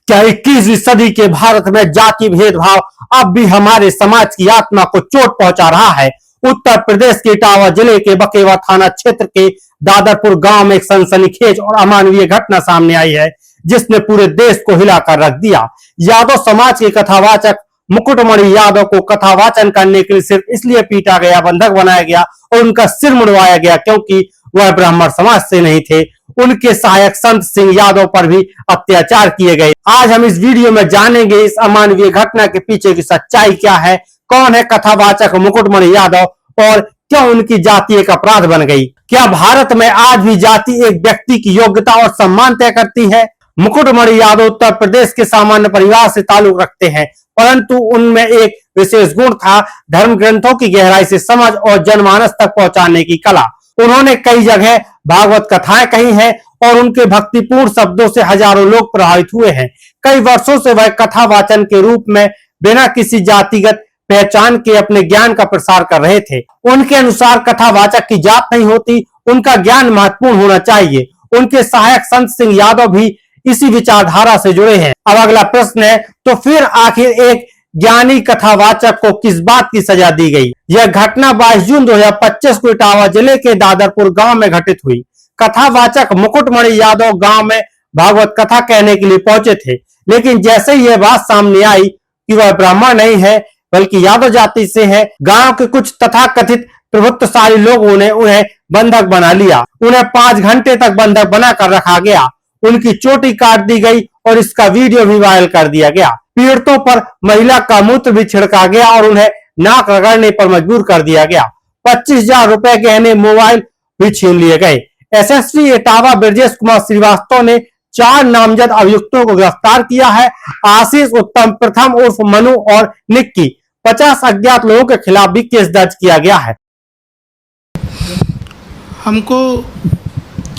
क्या 21वीं सदी के भारत में जाति भेदभाव अब भी हमारे समाज की आत्मा को चोट पहुंचा रहा है? उत्तर प्रदेश के इटावा जिले के बकेवा थाना क्षेत्र के दादरपुर गांव में एक सनसनीखेज और अमानवीय घटना सामने आई है, जिसने पूरे देश को हिलाकर रख दिया। यादव समाज के कथावाचक मुकुटमणि यादव को कथा वाचन करने के लिए सिर्फ इसलिए पीटा गया, बंधक बनाया गया और उनका सिर मुड़वाया गया क्योंकि वह ब्राह्मण समाज से नहीं थे। उनके सहायक संत सिंह यादव पर भी अत्याचार किए गए। आज हम इस वीडियो में जानेंगे इस अमानवीय घटना के पीछे की सच्चाई क्या है, कौन है कथावाचक मुकुटमणि यादव और क्यों उनकी जाति एक अपराध बन गई। क्या भारत में आज भी जाति एक व्यक्ति की योग्यता और सम्मान तय करती है? मुकुटमणि यादव उत्तर प्रदेश के सामान्य परिवार से ताल्लुक रखते हैं, परंतु उनमें एक विशेष गुण था, धर्म ग्रंथों की गहराई से समझ और जनमानस तक पहुंचाने की कला। उन्होंने कई जगह भागवत कथाएं कही हैं और उनके भक्तिपूर्ण शब्दों से हजारों लोग प्रभावित हुए हैं। कई वर्षों से वह कथा वाचन के रूप में बिना किसी जातिगत पहचान के अपने ज्ञान का प्रसार कर रहे थे। उनके अनुसार कथावाचक की जात नहीं होती, उनका ज्ञान महत्वपूर्ण होना चाहिए। उनके सहायक संत सिंह यादव भी इसी विचारधारा से जुड़े हैं। अब अगला प्रश्न है, तो फिर आखिर एक ज्ञानी कथावाचक को किस बात की सजा दी गई? यह घटना 22 जून 2025 को इटावा जिले के दादरपुर गांव में घटित हुई। कथावाचक मुकुटमणि यादव गांव में भागवत कथा कहने के लिए पहुंचे थे, लेकिन जैसे ही यह बात सामने आई कि वह ब्राह्मण नहीं है बल्कि यादव जाति से है, गांव के कुछ तथाकथित प्रभुत्वशाली लोगों ने उन्हें बंधक बना लिया। उन्हें 5 घंटे तक बंधक बनाकर रखा गया, उनकी चोटी काट दी गई और इसका वीडियो भी वायरल कर दिया गया। पीड़ितों पर महिला का मूत्र भी छिड़का गया और उन्हें नाक रगड़ने पर मजबूर कर दिया गया। 25,000 रुपए गहने, मोबाइल भी छीन लिए गए। एसएसपी इटावा ब्रजेश कुमार श्रीवास्तव ने 4 नामजद अभियुक्तों को गिरफ्तार किया है। आशीष, उत्तम प्रथम उर्फ मनु और निक्की, 50 अज्ञात लोगों के खिलाफ भी केस दर्ज किया गया है।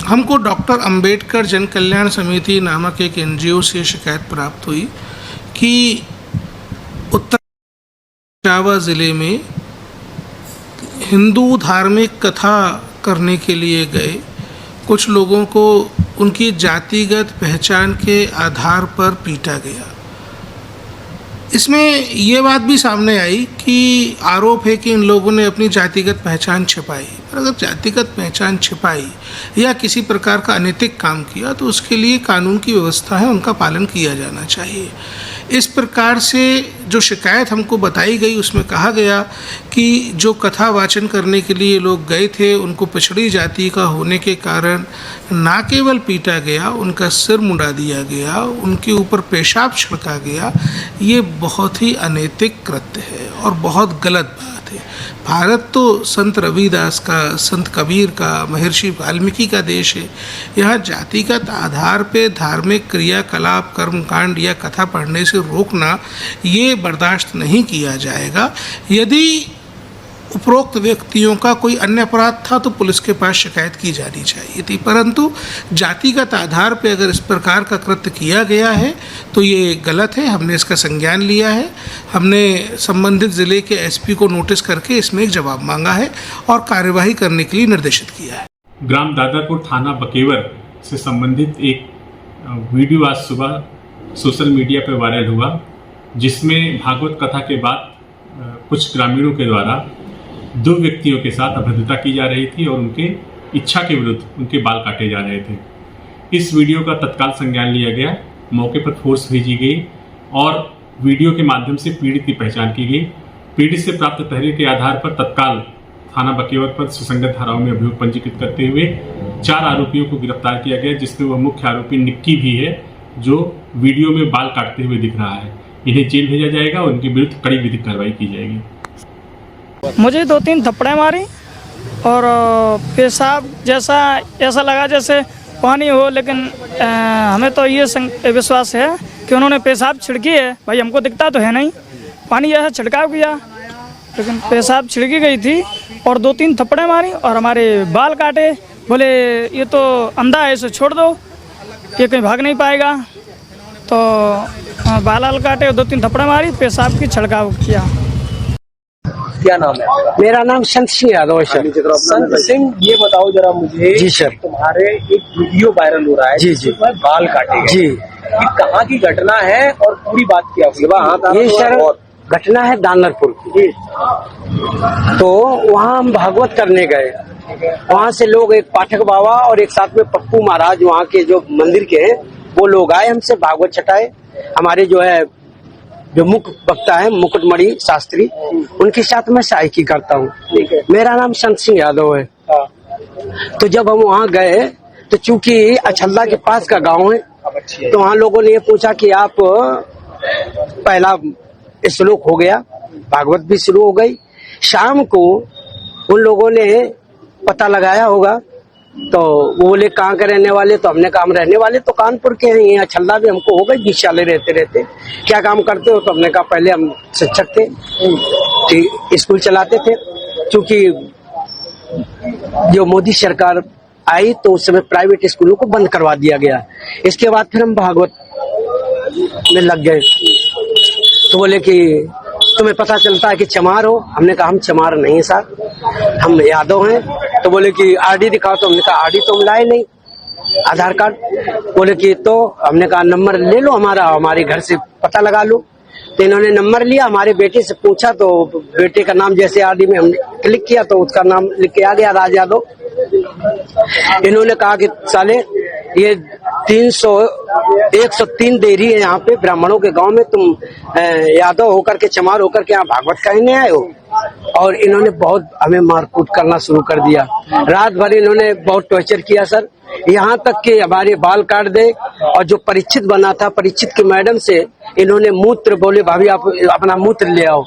हमको डॉक्टर अंबेडकर जन कल्याण समिति नामक एक एनजीओ से शिकायत प्राप्त हुई कि उत्तर इटावा ज़िले में हिंदू धार्मिक कथा करने के लिए गए कुछ लोगों को उनकी जातिगत पहचान के आधार पर पीटा गया। इसमें ये बात भी सामने आई कि आरोप है कि इन लोगों ने अपनी जातिगत पहचान छिपाई। पर अगर जातिगत पहचान छिपाई या किसी प्रकार का अनैतिक काम किया तो उसके लिए कानून की व्यवस्था है, उनका पालन किया जाना चाहिए। इस प्रकार से जो शिकायत हमको बताई गई उसमें कहा गया कि जो कथा वाचन करने के लिए लोग गए थे उनको पिछड़ी जाति का होने के कारण ना केवल पीटा गया, उनका सिर मुड़ा दिया गया, उनके ऊपर पेशाब छिड़का गया। ये बहुत ही अनैतिक कृत्य है और बहुत गलत बात है। भारत तो संत रविदास का, संत कबीर का, महर्षि वाल्मीकि का देश है। यहाँ जातिगत आधार पे धार्मिक क्रियाकलाप, कर्मकांड या कथा पढ़ने से रोकना ये बर्दाश्त नहीं किया जाएगा। यदि उपरोक्त व्यक्तियों का कोई अन्य अपराध था तो पुलिस के पास शिकायत की जानी चाहिए थी, परंतु जातिगत आधार पर अगर इस प्रकार का कृत्य किया गया है तो ये गलत है। हमने इसका संज्ञान लिया है। हमने संबंधित ज़िले के एसपी को नोटिस करके इसमें एक जवाब मांगा है और कार्यवाही करने के लिए निर्देशित किया है। ग्राम दादरपुर थाना बकेवर से संबंधित एक वीडियो आज सुबह सोशल मीडिया पर वायरल हुआ, जिसमें भागवत कथा के बाद कुछ ग्रामीणों के द्वारा 2 व्यक्तियों के साथ अभद्रता की जा रही थी और उनके इच्छा के विरुद्ध उनके बाल काटे जा रहे थे। इस वीडियो का तत्काल संज्ञान लिया गया, मौके पर फोर्स भेजी गई और वीडियो के माध्यम से पीड़ित की पहचान की गई। पीड़ित से प्राप्त तहरीर के आधार पर तत्काल थाना बकेवर पर सुसंगत धाराओं में अभियोग पंजीकृत करते हुए 4 आरोपियों को गिरफ्तार किया गया, जिसमें वह मुख्य आरोपी निक्की भी है जो वीडियो में बाल काटते हुए दिख रहा है। इन्हें जेल भेजा जाएगा और उनके विरुद्ध कड़ी विधिक कार्रवाई की जाएगी। मुझे 2-3 थप्पड़ें मारी और पेशाब जैसा ऐसा लगा जैसे पानी हो, लेकिन हमें तो ये विश्वास है कि उन्होंने पेशाब छिड़की है। भाई हमको दिखता तो है नहीं, पानी जैसा छिड़काव किया, लेकिन पेशाब छिड़की गई थी और 2-3 थप्पड़ें मारी और हमारे बाल काटे। बोले ये तो अंधा है, इसे छोड़ दो, ये कहीं भाग नहीं पाएगा। तो बाल काटे और 2-3 थप्पड़ें मारी, पेशाब की छिड़काव किया। क्या नाम है आपका? मेरा नाम संत सिंह यादव है सर। संत सिंह, ये बताओ जरा मुझे। जी सर। तुम्हारे एक वीडियो वायरल हो रहा है जी जी, बाल काटे जी, कि कहाँ की घटना है और पूरी बात क्या हुई? ये सर घटना है दानरपुर की। तो वहाँ हम भागवत करने गए। वहाँ से लोग, एक पाठक बाबा और एक साथ में पप्पू महाराज वहाँ के जो मंदिर के हैं, वो लोग आए हमसे भागवत छटाए। हमारे जो मुख्य वक्ता है मुकुटमणि शास्त्री, उनके साथ मैं सहायकी करता हूँ। मेरा नाम संत सिंह यादव है। तो जब हम वहाँ गए तो चूंकि अछल्ला के पास का गांव है, तो वहाँ लोगों ने ये पूछा कि आप, पहला श्लोक हो गया, भागवत भी शुरू हो गई। शाम को उन लोगों ने पता लगाया होगा, तो वो बोले कहाँ के रहने वाले? तो हमने कहा हम रहने वाले तो कानपुर के हैं। यहाँ छल्ला भी हमको हो गई 20 साल रहते। क्या काम करते हो? तो हमने कहा पहले हम शिक्षक थे, स्कूल चलाते थे। क्योंकि जो मोदी सरकार आई तो उस समय प्राइवेट स्कूलों को बंद करवा दिया गया। इसके बाद फिर हम भागवत में लग गए। तो बोले कि तुम्हें पता चलता है कि चमार हो? हमने कहा हम चमार नहीं साहब, हम यादव हैं। तो बोले कि आरडी दिखाओ। तो हमने कहा आरडी तो हम लाए नहीं, आधार कार्ड। बोले कि तो हमने कहा नंबर ले लो हमारा, हमारे घर से पता लगा लो। तो इन्होंने नंबर लिया, हमारे बेटे से पूछा तो बेटे का नाम जैसे आरडी में हमने क्लिक किया तो उसका नाम लिख के आ गया, राज यादव। इन्होंने कहा कि साले ये 103 देरी है यहाँ पे ब्राह्मणों के गांव में, तुम यादव होकर के, चमार होकर के यहाँ भागवत कहने आए हो। और इन्होंने बहुत हमें मारकूट करना शुरू कर दिया। रात भर इन्होंने बहुत टॉर्चर किया सर, यहाँ तक कि हमारे बाल काट दे। और जो परीक्षित बना था, परीक्षित की मैडम से इन्होंने मूत्र, बोले भाभी आप अपना मूत्र ले आओ,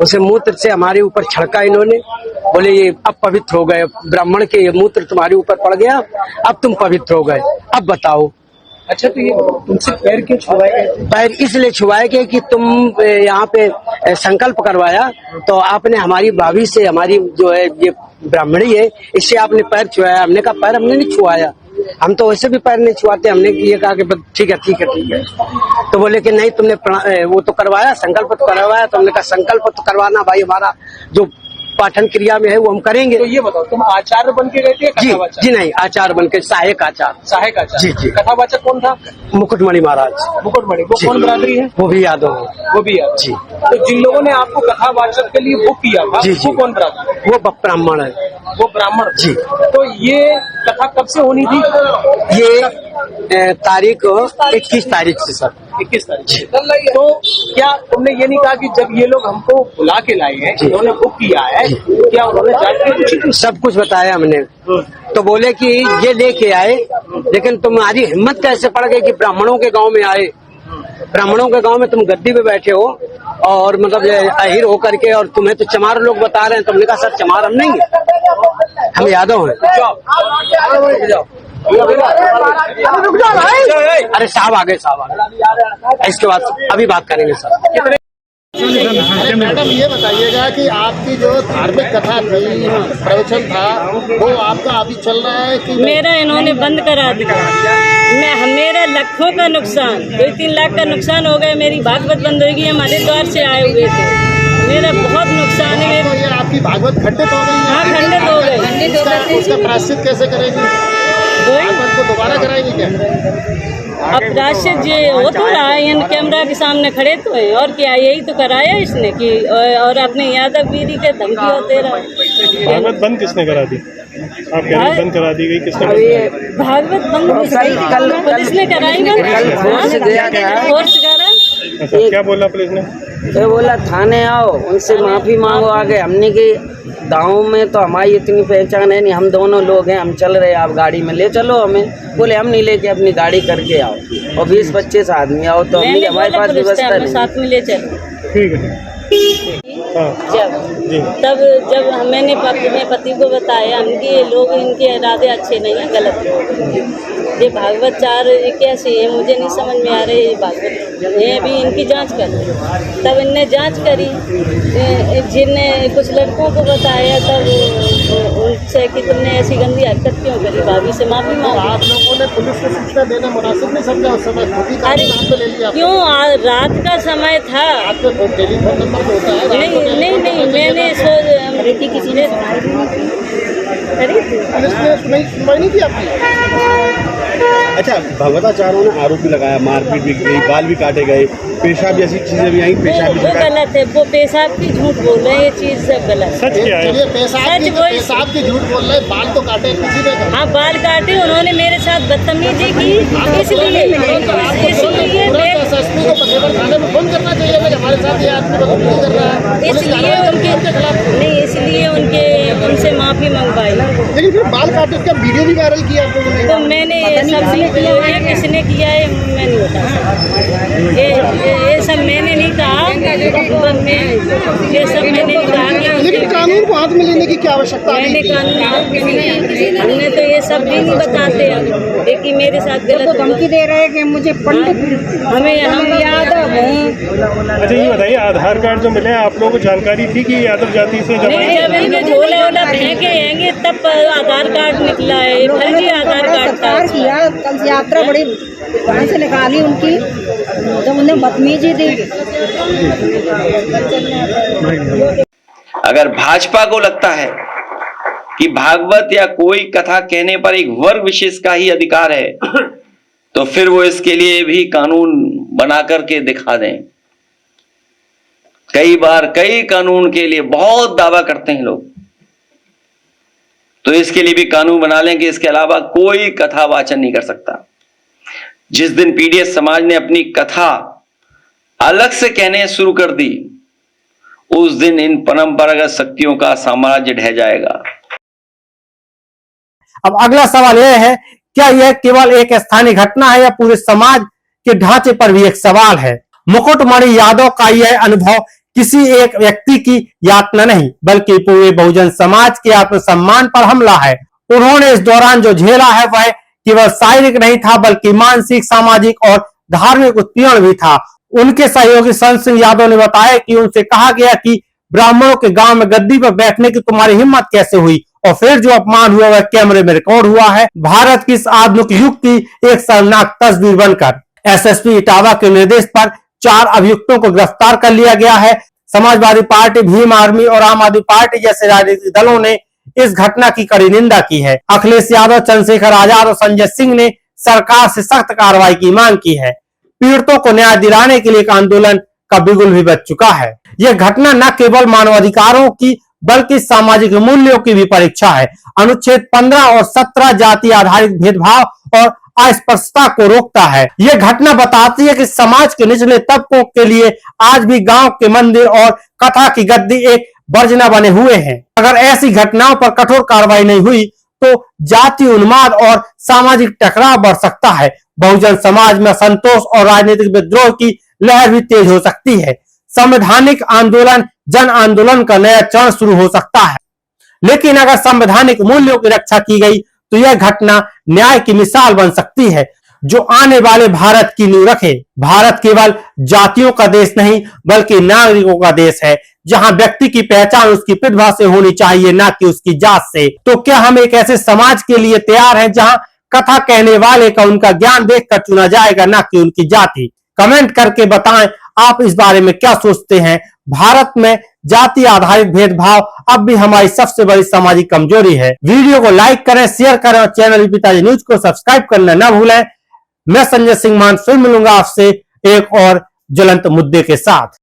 उसे मूत्र से हमारे ऊपर छड़का इन्होंने। बोले ये अब पवित्र हो गए, ब्राह्मण के ये मूत्र तुम्हारे ऊपर पड़ गया, अब तुम पवित्र हो गए, अब बताओ। अच्छा, तो ये तुमसे पैर क्यों छुआए गए? पैर इसलिए छुआए गए कि तुम यहाँ पे संकल्प करवाया, तो आपने हमारी भाभी से, हमारी जो है ये ब्राह्मणी है, इससे आपने पैर छुआया। हमने कहा पैर हमने नहीं छुआया, हम तो वैसे भी पैर नहीं छुआते। हमने ये कहा कि ठीक है। तो बोले कि नहीं तुमने वो तो करवाया, संकल्प तो करवाया। तो हमने कहा संकल्प तो करवाना भाई, हमारा जो पाठन क्रिया में है वो हम करेंगे। तो ये बताओ, तुम आचार्य बन के गए थे? जी नहीं, आचार्य बन के, सहायक आचार्य। जी। कथावाचक कौन था? मुकुटमणि महाराज। मुकुटमणि, वो कौन बरादरी है? वो भी यादव है। वो भी यादव। जी। तो जिन लोगों ने आपको कथावाचक के लिए बुक किया था, वो कौन बरादरी? वो ब्राह्मण है। वो ब्राह्मण? जी। तो ये कथा कब से होनी थी? ये तारीख 21 तारीख से सर। 21 तारीख। तो क्या तुमने ये नहीं कहा कि जब ये लोग हमको बुला के लाए हैं, इन्होंने बुक किया है, क्या उन्होंने जाके सब कुछ बताया हमने? तो बोले कि ये लेके आए, लेकिन तुम्हारी हिम्मत कैसे पड़ गई कि ब्राह्मणों के गांव में आए? ब्राह्मणों के गांव में तुम गद्दी पे बैठे हो और मतलब अहिर होकर के, और तुम्हें तो चमार लोग बता रहे हैं। तुमने कहा सर चमार हम नहीं, हम यादव हैं। अरे साहब आ गए, इसके बाद अभी बात करेंगे सर। मैडम ये बताइएगा कि आपकी जो धार्मिक कथा थी, प्रवचन था, वो आपका अभी चल रहा है कि मेरा इन्होंने बंद करा दिया? मेरा लाखों का नुकसान, 2-3 लाख का नुकसान हो गया। मेरी भागवत बंद होगी, हमारे द्वार से आए हुए थे, मेरा बहुत नुकसान है। तो ये आपकी भागवत खंडित हो गई? हाँ, खंडित हो गई। उसका प्रायश्चित कैसे करेगी? भागवत को दोबारा कराएगी क्या? अब प्रायश्चित ये हो तो रहा है, इन कैमरा के सामने खड़े तो है, और क्या यही तो कराया इसने कि, और अपने यादव वीरी के धमकी दे रहा है। भागवत बंद किसने करा दी? आप कह रहे बंद करा दी गई, किसने? भागवत बंद पुलिस ने कराई बंद। अच्छा, क्या बोला पुलिस ने? तो बोला थाने आओ, उनसे माफी मांगो। आगे हमने की गाँव में तो हमारी इतनी पहचान है नहीं, हम दोनों लोग हैं, हम चल रहे, आप गाड़ी में ले चलो हमें। बोले हम नहीं लेके, अपनी गाड़ी करके आओ और 20-25 आदमी आओ। तो हमारे पास व्यवस्था नहीं, साथ में ले चलो। ठीक है। जब मैंने अपने पति को बताया कि ये लोग, इनके इरादे अच्छे नहीं हैं, गलत लोग, ये भागवत चार कैसे है मुझे नहीं समझ में आ रही। ये भागवत ये भी इनकी जांच कर, तब इनने जांच करी, जिनने कुछ लड़कों को बताया, तब उनसे कि तुमने ऐसी गंदी हरकत क्यों करी, भाभी से माफी मांगी। आप लोगों ने पुलिस को सूचना देना मुनासिब नहीं समझा उस समय? अरे क्यों, रात का समय था। आपका टेलीफोन नंबर होता है? नहीं, मैंने किसी ने पुलिस ने सुनवाई नहीं की आपकी? अच्छा, भगवताचार्यों ने आरोप भी लगाया, मारपीट भी की, बाल भी काटे गए, पेशाब जैसी चीजें भी आई, पेशाब भी वो गलत है, वो पेशाब की झूठ बोल रहे हैं, ये चीज सब गलत है। सच क्या है? चलिए, पेशाब की झूठ बोल रहे हैं, बाल तो काटे किसी ने? हाँ, बाल काटे, उन्होंने मेरे साथ बदतमीजी की, इसलिए एसएसपी को बकेवर थाने में फोन करना चाहिए कि हमारे साथ ये आदमी बदतमीजी कर रहा है, इसलिए उनसे माफी मंगवाई। लेकिन फिर बाल काटे उसका वीडियो भी वायरल किया आप लोगों ने। तो मैंने ये सब ये किसने किया है मैं नहीं बता सकती, ये सब मैंने नहीं कहा, ये सब मैंने नहीं कहा। लेकिन कानून को हाथ में लेने की क्या आवश्यकता है? मैंने कानून हाथ में नहीं, हमने तो ये सब भी नहीं बताते अब, लेकिन मेरे साथ गलत धमकी दे रहे हैं कि मुझे पंडित हमें हम यादव हैं। अच्छा, ये बताइए, आधार कार्ड जो मिले आप लोगों को जानकारी थी कि यादव जाति से नहीं, जब इनके झोला वोला फेंके आएंगे तब आधार कार्ड निकला है, फर्जी आधार कार्ड था। किया कल यात्रा बड़ी वहाँ से निकाली उनकी, जब उन्हें बदतमीजी दी। अगर भाजपा को लगता है कि भागवत या कोई कथा कहने पर एक वर्ग विशेष का ही अधिकार है, तो फिर वो इसके लिए भी कानून बना करके दिखा दें। कई बार कई कानून के लिए बहुत दावा करते हैं लोग, तो इसके लिए भी कानून बना लें कि इसके अलावा कोई कथा वाचन नहीं कर सकता। जिस दिन पीडीएस समाज ने अपनी कथा अलग से कहने शुरू कर दी, उस दिन इन परंपरागत शक्तियों का साम्राज्य ढह जाएगा। अब अगला सवाल यह है, क्या यह केवल एक स्थानीय घटना है या पूरे समाज के ढांचे पर भी एक सवाल है? मुकुटमणि यादव का यह अनुभव किसी एक व्यक्ति की यातना नहीं, बल्कि पूरे बहुजन समाज के आत्मसम्मान पर हमला है। उन्होंने इस दौरान जो झेला है वह केवल शारीरिक नहीं था, बल्कि मानसिक, सामाजिक और धार्मिक उत्पीड़न भी था। उनके सहयोगी संत सिंह यादव ने बताया कि उनसे कहा गया कि ब्राह्मणों के गांव में गद्दी पर बैठने की तुम्हारी हिम्मत कैसे हुई, और फिर जो अपमान हुआ वह कैमरे में रिकॉर्ड हुआ है, भारत की इस आधुनिक युग की एक शर्मनाक तस्वीर बनकर। एसएसपी इटावा के निर्देश पर 4 अभियुक्तों को गिरफ्तार कर लिया गया है। समाजवादी पार्टी, भीम आर्मी और आम आदमी पार्टी जैसे राजनीतिक दलों ने इस घटना की कड़ी निंदा की है। अखिलेश यादव, चंद्रशेखर आजाद और संजय सिंह ने सरकार से सख्त कार्रवाई की मांग की है। पीड़ितों को न्याय दिलाने के लिए एक आंदोलन का बिगुल भी बज चुका है। यह घटना न केवल मानवाधिकारों की बल्कि सामाजिक मूल्यों की भी परीक्षा है। अनुच्छेद 15 और 17 जाति आधारित भेदभाव और अस्पृश्यता को रोकता है। यह घटना बताती है कि समाज के निचले तबकों के लिए आज भी गांव के मंदिर और कथा की गद्दी एक वर्जना बने हुए हैं। अगर ऐसी घटनाओं पर कठोर कार्रवाई नहीं हुई तो जाति उन्माद और सामाजिक टकराव बढ़ सकता है। बहुजन समाज में असंतोष और राजनीतिक विद्रोह की लहर भी तेज हो सकती है। संवैधानिक आंदोलन, जन आंदोलन का नया चरण शुरू हो सकता है। लेकिन अगर संवैधानिक मूल्यों की रक्षा की गई तो यह घटना न्याय की मिसाल बन सकती है, जो आने वाले भारत की नींव रखे। भारत केवल जातियों का देश नहीं बल्कि नागरिकों का देश है, जहां व्यक्ति की पहचान उसकी प्रतिभा से होनी चाहिए, न कि उसकी जात से। तो क्या हम एक ऐसे समाज के लिए तैयार हैं जहां कथा कहने वाले का उनका ज्ञान देखकर चुना जाएगा, न कि उनकी जाति? कमेंट करके बताएं आप इस बारे में क्या सोचते हैं। भारत में जाति आधारित भेदभाव अब भी हमारी सबसे बड़ी सामाजिक कमजोरी है। वीडियो को लाइक करें, शेयर करें और चैनल पिताजी न्यूज को सब्सक्राइब करना न भूलें। मैं संजय सिंह मान फिर मिलूंगा आपसे एक और ज्वलंत मुद्दे के साथ।